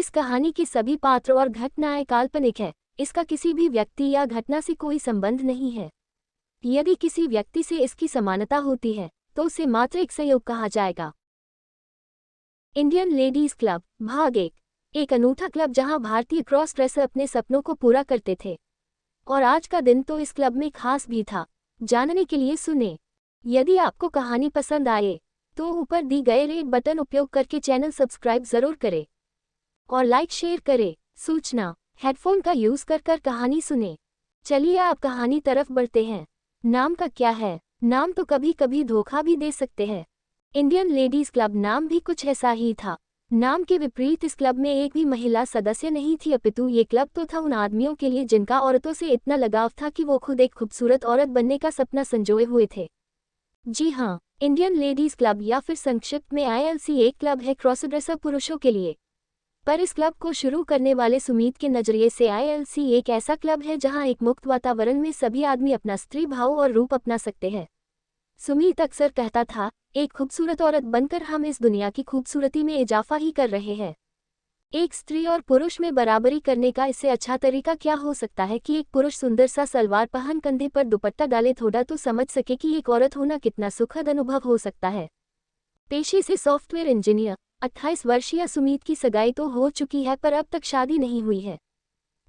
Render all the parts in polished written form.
इस कहानी के सभी पात्र और घटनाएं काल्पनिक है। इसका किसी भी व्यक्ति या घटना से कोई संबंध नहीं है। यदि किसी व्यक्ति से इसकी समानता होती है तो उसे मात्र एक संयोग कहा जाएगा। इंडियन लेडीज क्लब भाग एक अनूठा क्लब जहां भारतीय क्रॉस ड्रेसर अपने सपनों को पूरा करते थे। और आज का दिन तो इस क्लब में खास भी था। जानने के लिए सुने। यदि आपको कहानी पसंद आए तो ऊपर दी गए रेड बटन उपयोग करके चैनल सब्सक्राइब जरूर करें और लाइक शेयर करें। सूचना, हेडफोन का यूज कर कहानी सुने। चलिए आप कहानी तरफ बढ़ते हैं। नाम का क्या है? नाम तो कभी कभी धोखा भी दे सकते हैं। इंडियन लेडीज क्लब नाम भी कुछ ऐसा ही था। नाम के विपरीत इस क्लब में एक भी महिला सदस्य नहीं थी, अपितु ये क्लब तो था उन आदमियों के लिए जिनका औरतों से इतना लगाव था कि वो खुद एक खूबसूरत औरत बनने का सपना संजोए हुए थे। जी हाँ, इंडियन लेडीज क्लब या फिर संक्षिप्त में ILC एक क्लब है क्रॉसड्रेसर पुरुषों के लिए। पर इस क्लब को शुरू करने वाले सुमीत के नजरिए से ILC एक ऐसा क्लब है जहां एक मुक्त वातावरण में सभी आदमी अपना स्त्री भाव और रूप अपना सकते हैं। सुमीत अक्सर कहता था, एक खूबसूरत औरत बनकर हम इस दुनिया की खूबसूरती में इजाफा ही कर रहे हैं। एक स्त्री और पुरुष में बराबरी करने का इससे अच्छा तरीका क्या हो सकता है कि एक पुरुष सुंदर सा सलवार पहन कंधे पर दुपट्टा डाले थोड़ा तो समझ सके कि एक औरत होना कितना सुखद अनुभव हो सकता है। पेशे से सॉफ्टवेयर इंजीनियर 28 वर्षीय सुमीत की सगाई तो हो चुकी है पर अब तक शादी नहीं हुई है।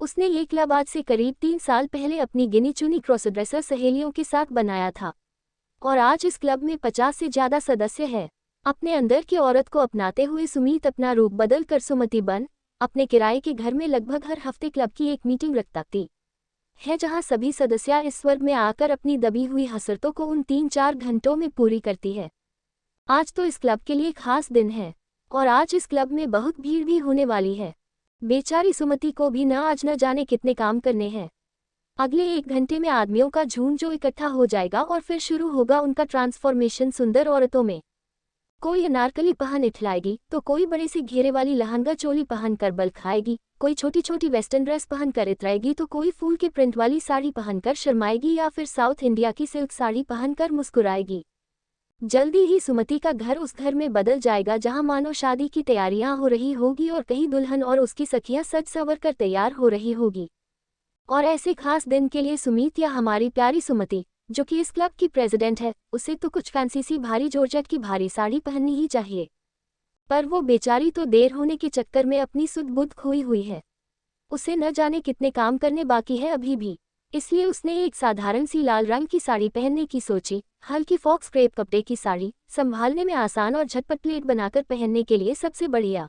उसने ये क्लब आज से करीब 3 साल पहले अपनी गिनी चुनी क्रॉसड्रेसर सहेलियों के साथ बनाया था और आज इस क्लब में 50 से ज्यादा सदस्य हैं। अपने अंदर की औरत को अपनाते हुए सुमीत अपना रूप बदल कर सुमति बन अपने किराए के घर में लगभग हर हफ्ते क्लब की एक मीटिंग रखता है जहां सभी सदस्य इस स्वर्ग में आकर अपनी दबी हुई हसरतों को उन 3-4 घंटों में पूरी करती है। आज तो इस क्लब के लिए खास दिन है और आज इस क्लब में बहुत भीड़ भी होने वाली है। बेचारी सुमति को भी आज न जाने कितने काम करने हैं। अगले 1 घंटे में आदमियों का झुंड जो इकट्ठा हो जाएगा और फिर शुरू होगा उनका ट्रांसफॉर्मेशन सुंदर औरतों में। कोई अनारकली पहन इठलाएगी तो कोई बड़े से घेरे वाली लहंगा चोली पहन कर बल खाएगी, कोई छोटी छोटी वेस्टर्न ड्रेस पहन कर इतराएगी तो कोई फूल के प्रिंट वाली साड़ी पहनकर शर्माएगी या फिर साउथ इंडिया की सिल्क साड़ी पहनकर मुस्कुराएगी। जल्दी ही सुमति का घर उस घर में बदल जाएगा जहां मानो शादी की तैयारियां हो रही होगी और कहीं दुल्हन और उसकी सखियां सज संवर कर तैयार हो रही होगी। और ऐसे खास दिन के लिए सुमीत या हमारी प्यारी सुमति जो कि इस क्लब की प्रेसिडेंट है, उसे तो कुछ फैंसी सी भारी जॉर्जेट की भारी साड़ी पहननी ही चाहिए। पर वो बेचारी तो देर होने के चक्कर में अपनी सुध बुध खोई हुई है। उसे न जाने कितने काम करने बाकी है अभी भी, इसलिए उसने एक साधारण सी लाल रंग की साड़ी पहनने की सोची। हल्की फॉक्स क्रेप कपड़े की साड़ी, संभालने में आसान और झटपट प्लेट बनाकर पहनने के लिए सबसे बढ़िया।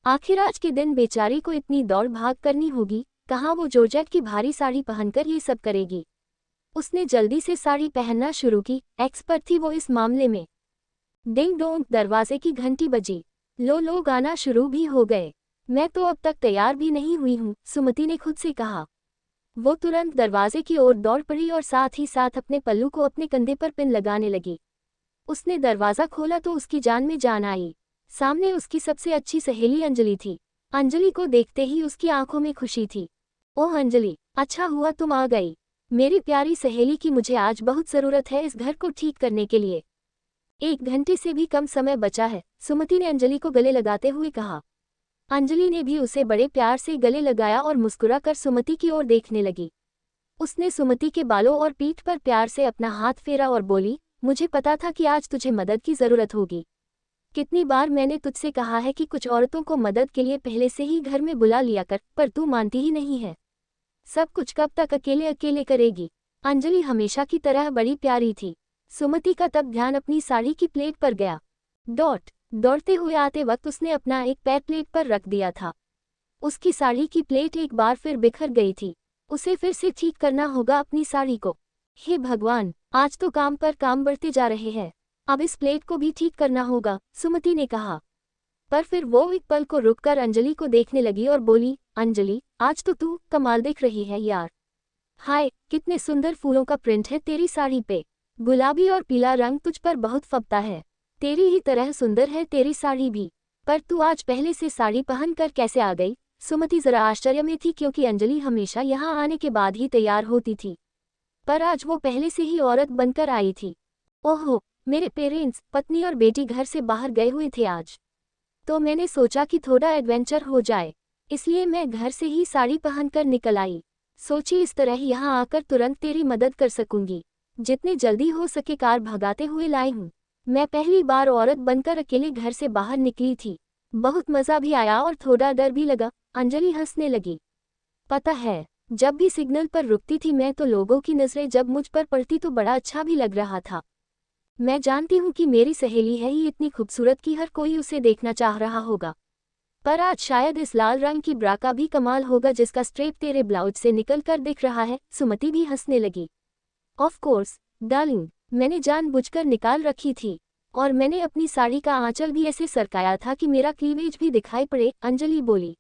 आखिर आज के दिन बेचारी को इतनी दौड़ भाग करनी होगी, कहाँ वो जॉर्जेट की भारी साड़ी पहनकर ये सब करेगी। उसने जल्दी से साड़ी पहनना शुरू की, एक्सपर्ट थी वो इस मामले में। डिंग डोंग, दरवाजे की घंटी बजी। लोग आना शुरू भी हो गए। मैं तो अब तक तैयार भी नहीं हुई हूँ, सुमति ने खुद से कहा। वो तुरंत दरवाजे की ओर दौड़ पड़ी और साथ ही साथ अपने पल्लू को अपने कंधे पर पिन लगाने लगी। उसने दरवाज़ा खोला तो उसकी जान में जान आई। सामने उसकी सबसे अच्छी सहेली अंजलि थी। अंजलि को देखते ही उसकी आंखों में खुशी थी। ओह अंजलि, अच्छा हुआ तुम आ गई। मेरी प्यारी सहेली की मुझे आज बहुत ज़रूरत है इस घर को ठीक करने के लिए। 1 घंटे से भी कम समय बचा है, सुमति ने अंजलि को गले लगाते हुए कहा। अंजलि ने भी उसे बड़े प्यार से गले लगाया और मुस्कुरा कर सुमति की ओर देखने लगी। उसने सुमति के बालों और पीठ पर प्यार से अपना हाथ फेरा और बोली, मुझे पता था कि आज तुझे मदद की ज़रूरत होगी। कितनी बार मैंने तुझसे कहा है कि कुछ औरतों को मदद के लिए पहले से ही घर में बुला लिया कर, पर तू मानती ही नहीं है। सब कुछ कब तक अकेले अकेले करेगी। अंजलि हमेशा की तरह बड़ी प्यारी थी। सुमति का तब ध्यान अपनी साड़ी की प्लेट पर गया। दौड़ते हुए आते वक्त उसने अपना एक पैर प्लेट पर रख दिया था। उसकी साड़ी की प्लेट एक बार फिर बिखर गई थी। उसे फिर से ठीक करना होगा अपनी साड़ी को। हे भगवान, आज तो काम पर काम बढ़ते जा रहे हैं। अब इस प्लेट को भी ठीक करना होगा, सुमति ने कहा। पर फिर वो एक पल को रुककर अंजलि को देखने लगी और बोली, अंजलि, आज तो तू कमाल दिख रही है यार। हाय, कितने सुंदर फूलों का प्रिंट है तेरी साड़ी पे। गुलाबी और पीला रंग तुझ पर बहुत फबता है। तेरी ही तरह सुंदर है तेरी साड़ी भी। पर तू आज पहले से साड़ी पहन कर कैसे आ गई? सुमति जरा आश्चर्य में थी क्योंकि अंजलि हमेशा यहाँ आने के बाद ही तैयार होती थी, पर आज वो पहले से ही औरत बनकर आई थी। ओहो, मेरे पेरेंट्स, पत्नी और बेटी घर से बाहर गए हुए थे आज। तो मैंने सोचा कि थोड़ा एडवेंचर हो जाए, इसलिए मैं घर से ही साड़ी पहनकर निकल आई। सोची इस तरह यहाँ आकर तुरंत तेरी मदद कर सकूंगी। जितनी जल्दी हो सके कार भगाते हुए लाई हूँ। मैं पहली बार औरत बनकर अकेले घर से बाहर निकली थी। बहुत मज़ा भी आया और थोड़ा डर भी लगा। अंजलि हंसने लगी। पता है, जब भी सिग्नल पर रुकती थी मैं तो लोगों की नज़रें जब मुझ पर पड़ती तो बड़ा अच्छा भी लग रहा था। मैं जानती हूँ कि मेरी सहेली है ही इतनी खूबसूरत कि हर कोई उसे देखना चाह रहा होगा। पर आज शायद इस लाल रंग की ब्रा का भी कमाल होगा जिसका स्ट्रेप तेरे ब्लाउज से निकल कर दिख रहा है। सुमति भी हंसने लगी। ऑफ कोर्स डार्लिंग, मैंने जानबूझकर निकाल रखी थी और मैंने अपनी साड़ी का आंचल भी ऐसे सरकाया था कि मेरा क्लीवेज भी दिखाई पड़े। अंजलि बोली।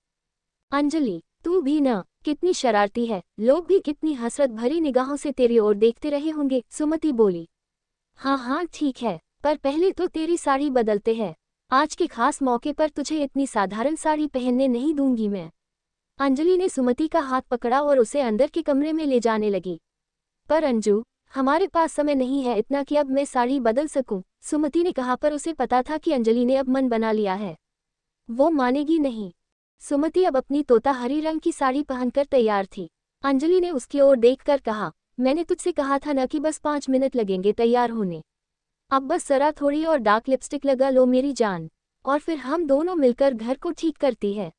अंजलि, तू भी ना, कितनी शरारती है। लोग भी कितनी हसरत भरी निगाहों से तेरी ओर देखते रहे होंगे। सुमति बोली। हाँ हाँ ठीक है, पर पहले तो तेरी साड़ी बदलते हैं। आज के खास मौके पर तुझे इतनी साधारण साड़ी पहनने नहीं दूंगी मैं। अंजलि ने सुमति का हाथ पकड़ा और उसे अंदर के कमरे में ले जाने लगी। पर अंजू, हमारे पास समय नहीं है इतना कि अब मैं साड़ी बदल सकूं, सुमति ने कहा। पर उसे पता था कि अंजलि ने अब मन बना लिया है, वो मानेगी नहीं। सुमति अब अपनी तोता हरी रंग की साड़ी पहनकर तैयार थी। अंजलि ने उसकी ओर देखकर कहा, मैंने तुझसे कहा था न कि बस 5 मिनट लगेंगे तैयार होने। अब बस जरा थोड़ी और डार्क लिपस्टिक लगा लो मेरी जान, और फिर हम दोनों मिलकर घर को ठीक करती है।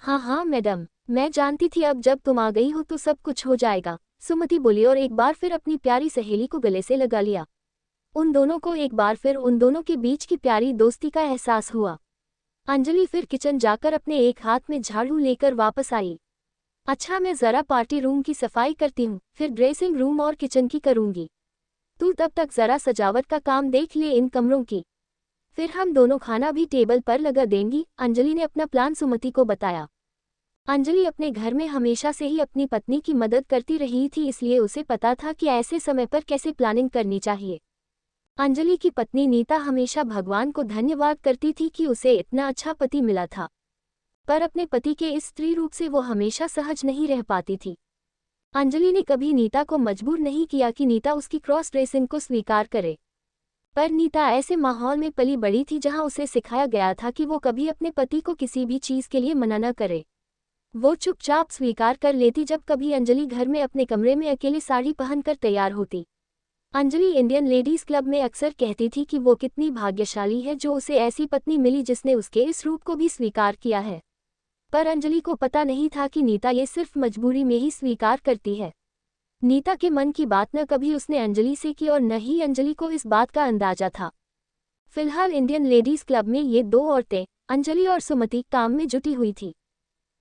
हाँ हाँ मैडम, मैं जानती थी अब जब तुम आ गई हो तो सब कुछ हो जाएगा, सुमति बोली और एक बार फिर अपनी प्यारी सहेली को गले से लगा लिया। उन दोनों को एक बार फिर उन दोनों के बीच की प्यारी दोस्ती का एहसास हुआ। अंजलि फिर किचन जाकर अपने एक हाथ में झाड़ू लेकर वापस आई। अच्छा, मैं जरा पार्टी रूम की सफाई करती हूँ, फिर ड्रेसिंग रूम और किचन की करूँगी। तू तब तक जरा सजावट का काम देख ले इन कमरों की, फिर हम दोनों खाना भी टेबल पर लगा देंगी। अंजलि ने अपना प्लान सुमति को बताया। अंजलि अपने घर में हमेशा से ही अपनी पत्नी की मदद करती रही थी, इसलिए उसे पता था कि ऐसे समय पर कैसे प्लानिंग करनी चाहिए। अंजलि की पत्नी नीता हमेशा भगवान को धन्यवाद करती थी कि उसे इतना अच्छा पति मिला था, पर अपने पति के इस स्त्री रूप से वो हमेशा सहज नहीं रह पाती थी। अंजलि ने कभी नीता को मजबूर नहीं किया कि नीता उसकी क्रॉस ड्रेसिंग को स्वीकार करे, पर नीता ऐसे माहौल में पली बड़ी थी जहां उसे सिखाया गया था कि वो कभी अपने पति को किसी भी चीज़ के लिए मना न करे। वो चुपचाप स्वीकार कर लेती जब कभी अंजलि घर में अपने कमरे में अकेले साड़ी पहनकर तैयार होती। अंजलि इंडियन लेडीज़ क्लब में अक्सर कहती थी कि वो कितनी भाग्यशाली है जो उसे ऐसी पत्नी मिली जिसने उसके इस रूप को भी स्वीकार किया है। पर अंजलि को पता नहीं था कि नीता ये सिर्फ मजबूरी में ही स्वीकार करती है। नीता के मन की बात न कभी उसने अंजलि से की और न ही अंजलि को इस बात का अंदाजा था। फिलहाल इंडियन लेडीज़ क्लब में ये दो औरतें, अंजलि और सुमति, काम में जुटी हुई थी।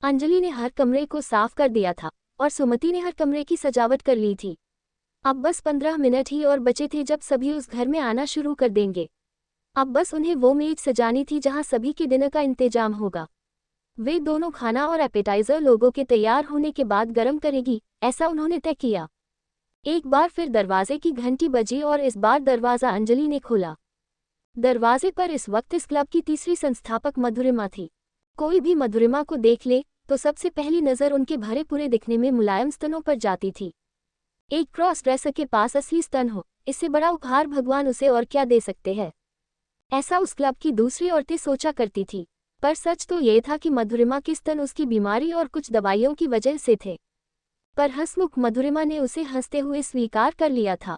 अंजलि ने हर कमरे को साफ कर दिया था और सुमति ने हर कमरे की सजावट कर ली थी। अब बस 15 मिनट ही और बचे थे जब सभी उस घर में आना शुरू कर देंगे। अब बस उन्हें वो मेज सजानी थी जहां सभी के डिनर का इंतजाम होगा। वे दोनों खाना और एपेटाइजर लोगों के तैयार होने के बाद गर्म करेगी, ऐसा उन्होंने तय किया। एक बार फिर दरवाजे की घंटी बजी और इस बार दरवाज़ा अंजलि ने खोला। दरवाजे पर इस वक्त इस क्लब की तीसरी संस्थापक मधुरिमा थी। कोई भी मधुरिमा को देख ले तो सबसे पहली नज़र उनके भरे पूरे दिखने में मुलायम स्तनों पर जाती थी। एक क्रॉस ड्रेसर के पास असली स्तन हो, इससे बड़ा उपहार भगवान उसे और क्या दे सकते हैं, ऐसा उस क्लब की दूसरी औरतें सोचा करती थी। पर सच तो ये था कि मधुरिमा के स्तन उसकी बीमारी और कुछ दवाइयों की वजह से थे। पर हंसमुख मधुरिमा ने उसे हंसते हुए स्वीकार कर लिया था।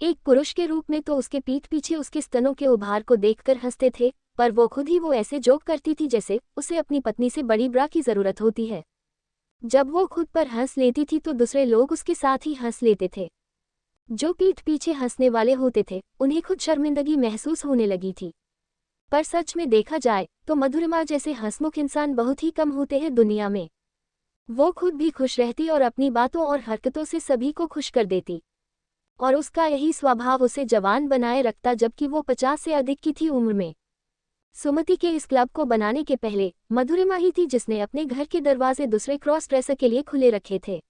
एक पुरुष के रूप में तो उसके पीठ पीछे उसके स्तनों के उभार को देखकर हंसते थे, पर वो खुद ही वो ऐसे जोक करती थी जैसे उसे अपनी पत्नी से बड़ी ब्रा की ज़रूरत होती है। जब वो खुद पर हंस लेती थी तो दूसरे लोग उसके साथ ही हंस लेते थे। जो पीठ पीछे हंसने वाले होते थे उन्हें खुद शर्मिंदगी महसूस होने लगी थी। पर सच में देखा जाए तो मधुरिमा जैसे हंसमुख इंसान बहुत ही कम होते हैं दुनिया में। वो खुद भी खुश रहती और अपनी बातों और हरकतों से सभी को खुश कर देती, और उसका यही स्वभाव उसे जवान बनाए रखता जबकि वो 50 से अधिक की थी उम्र में। सुमति के इस क्लब को बनाने के पहले मधुरिमा ही थी जिसने अपने घर के दरवाजे दूसरे क्रॉस ड्रेसर के लिए खुले रखे थे।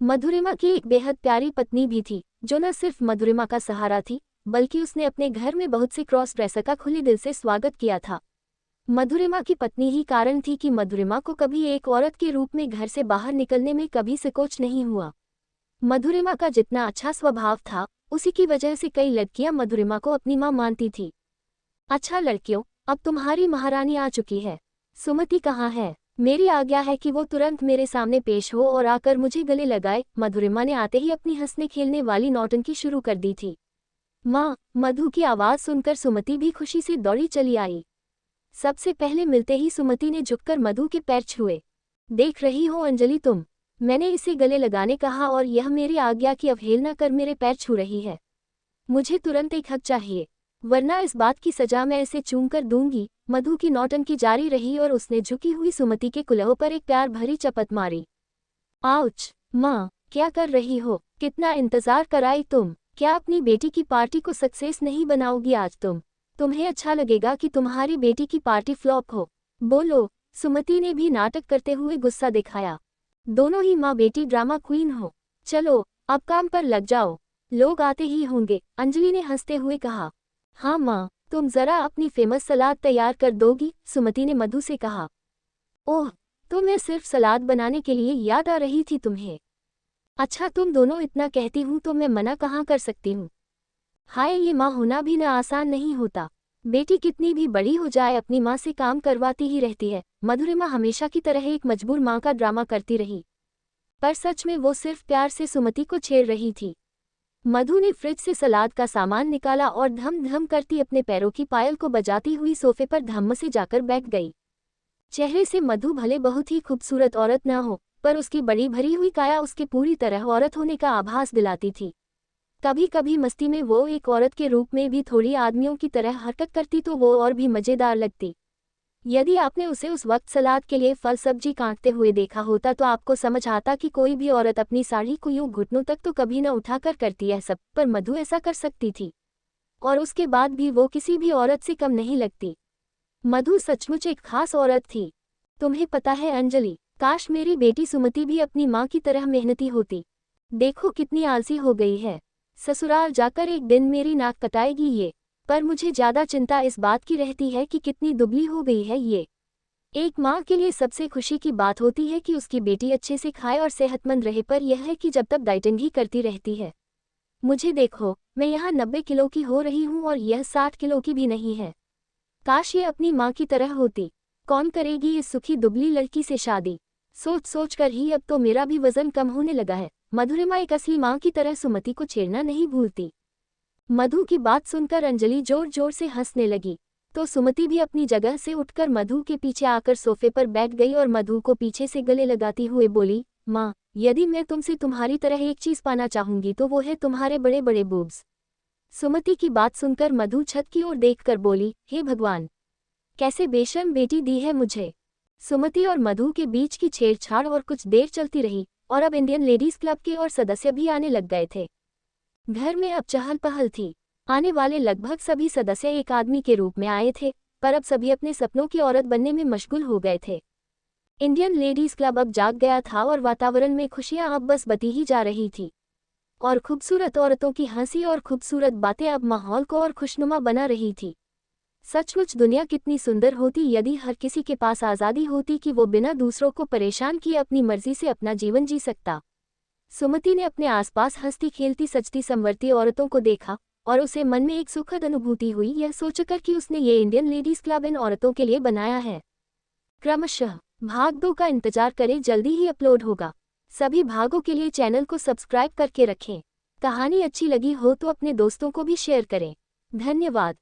मधुरिमा की एक बेहद प्यारी पत्नी भी थी जो न सिर्फ मधुरिमा का सहारा थी बल्कि उसने अपने घर में बहुत से क्रॉस ड्रेसर का खुले दिल से स्वागत किया था। मधुरिमा की पत्नी ही कारण थी कि मधुरिमा को कभी एक औरत के रूप में घर से बाहर निकलने में कभी संकोच नहीं हुआ। मधुरिमा का जितना अच्छा स्वभाव था उसी की वजह से कई लड़कियां मधुरिमा को अपनी मां मानती थी। अच्छा लड़कियों, अब तुम्हारी महारानी आ चुकी है। सुमति कहाँ है? मेरी आज्ञा है कि वो तुरंत मेरे सामने पेश हो और आकर मुझे गले लगाए। मधुरिमा ने आते ही अपनी हंसने खेलने वाली नौटंकी शुरू कर दी थी। माँ, मधु की आवाज़ सुनकर सुमति भी खुशी से दौड़ी चली आई। सबसे पहले मिलते ही सुमति ने झुककर मधु के पैर छुए। देख रही हो अंजलि, मैंने इसे गले लगाने कहा और यह मेरी आज्ञा की अवहेलना कर मेरे पैर छू रही है। मुझे तुरंत एक हक चाहिए, वरना इस बात की सजा मैं इसे चूम कर दूंगी। मधु की नौटंकी जारी रही और उसने झुकी हुई सुमति के कुल्हों पर एक प्यार भरी चपत मारी। आउच! माँ, क्या कर रही हो? कितना इंतजार कराई तुम? क्या अपनी बेटी की पार्टी को सक्सेस नहीं बनाओगी आज तुम्हें अच्छा लगेगा कि तुम्हारी बेटी की पार्टी फ्लॉप हो? बोलो। सुमति ने भी नाटक करते हुए गुस्सा दिखाया। दोनों ही माँ बेटी ड्रामा क्वीन हो। चलो अब काम पर लग जाओ, लोग आते ही होंगे। अंजलि ने हंसते हुए कहा। हाँ माँ, तुम जरा अपनी फेमस सलाद तैयार कर दोगी? सुमति ने मधु से कहा। ओह, तो मैं सिर्फ सलाद बनाने के लिए याद आ रही थी तुम्हें। अच्छा, तुम दोनों इतना कहती हूँ तो मैं मना कहाँ कर सकती हूँ। हाय, ये माँ होना भी न आसान नहीं होता। बेटी कितनी भी बड़ी हो जाए अपनी माँ से काम करवाती ही रहती है। मधुरिमा हमेशा की तरह एक मजबूर माँ का ड्रामा करती रही, पर सच में वो सिर्फ प्यार से सुमति को छेड़ रही थी। मधु ने फ्रिज से सलाद का सामान निकाला और धम धम करती अपने पैरों की पायल को बजाती हुई सोफे पर धम्म से जाकर बैठ गई। चेहरे से मधु भले बहुत ही खूबसूरत औरत न हो, पर उसकी बड़ी भरी हुई काया उसके पूरी तरह औरत होने का आभास दिलाती थी। कभी कभी मस्ती में वो एक औरत के रूप में भी थोड़ी आदमियों की तरह हरकत करती तो वो और भी मज़ेदार लगती। यदि आपने उसे उस वक्त सलाद के लिए फल सब्जी काटते हुए देखा होता तो आपको समझ आता कि कोई भी औरत अपनी साड़ी को यूं घुटनों तक तो कभी न उठाकर करती है सब, पर मधु ऐसा कर सकती थी, और उसके बाद भी वो किसी भी औरत से कम नहीं लगती। मधु सचमुच एक खास औरत थी। तुम्हें पता है अंजलि, काश मेरी बेटी सुमति भी अपनी माँ की तरह मेहनती होती। देखो कितनी आलसी हो गई है, ससुराल जाकर एक दिन मेरी नाक कटाएगी ये। पर मुझे ज़्यादा चिंता इस बात की रहती है कि कितनी दुबली हो गई है ये। एक माँ के लिए सबसे खुशी की बात होती है कि उसकी बेटी अच्छे से खाए और सेहतमंद रहे, पर यह है कि जब तक डाइटिंग ही करती रहती है। मुझे देखो, मैं यहाँ 90 किलो की हो रही हूँ और यह 60 किलो की भी नहीं है। काश ये अपनी माँ की तरह होती। कौन करेगी इस सुखी दुबली लड़की से शादी? सोच सोच कर ही अब तो मेरा भी वजन कम होने लगा है। मधुरिमा एक असली माँ की तरह सुमति को छेड़ना नहीं भूलती। मधु की बात सुनकर अंजलि जोर जोर से हंसने लगी, तो सुमति भी अपनी जगह से उठकर मधु के पीछे आकर सोफे पर बैठ गई और मधु को पीछे से गले लगाती हुए बोली, माँ, यदि मैं तुमसे तुम्हारी तरह एक चीज़ पाना चाहूंगी तो वो है तुम्हारे बड़े बड़े बूब्स। सुमति की बात सुनकर मधु छत की ओर देखकर बोली, हे भगवान, कैसे बेशर्म बेटी दी है मुझे। सुमति और मधु के बीच की छेड़छाड़ और कुछ देर चलती रही और अब इंडियन लेडीज क्लब के और सदस्य भी आने लग गए थे। घर में अब चहल पहल थी। आने वाले लगभग सभी सदस्य एक आदमी के रूप में आए थे, पर अब सभी अपने सपनों की औरत बनने में मशगूल हो गए थे। इंडियन लेडीज क्लब अब जाग गया था और वातावरण में खुशियां अब बस बती ही जा रही थी, और खूबसूरत औरतों की हंसी और खूबसूरत बातें अब माहौल को और खुशनुमा बना रही थी। सचमुच दुनिया कितनी सुंदर होती यदि हर किसी के पास आज़ादी होती कि वो बिना दूसरों को परेशान किए अपनी मर्जी से अपना जीवन जी सकता। सुमति ने अपने आसपास हंसती खेलती सजती संवरती औरतों को देखा और उसे मन में एक सुखद अनुभूति हुई, यह सोचकर कि उसने ये इंडियन लेडीज क्लब इन औरतों के लिए बनाया है। क्रमशः भाग 2 का इंतजार करें, जल्दी ही अपलोड होगा। सभी भागों के लिए चैनल को सब्सक्राइब करके रखें। कहानी अच्छी लगी हो तो अपने दोस्तों को भी शेयर करें। धन्यवाद।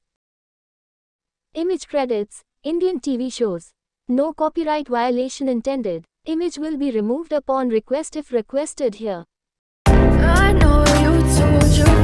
Image credits, Indian TV shows. No copyright violation intended. Image will be removed upon request if requested here. I know you told your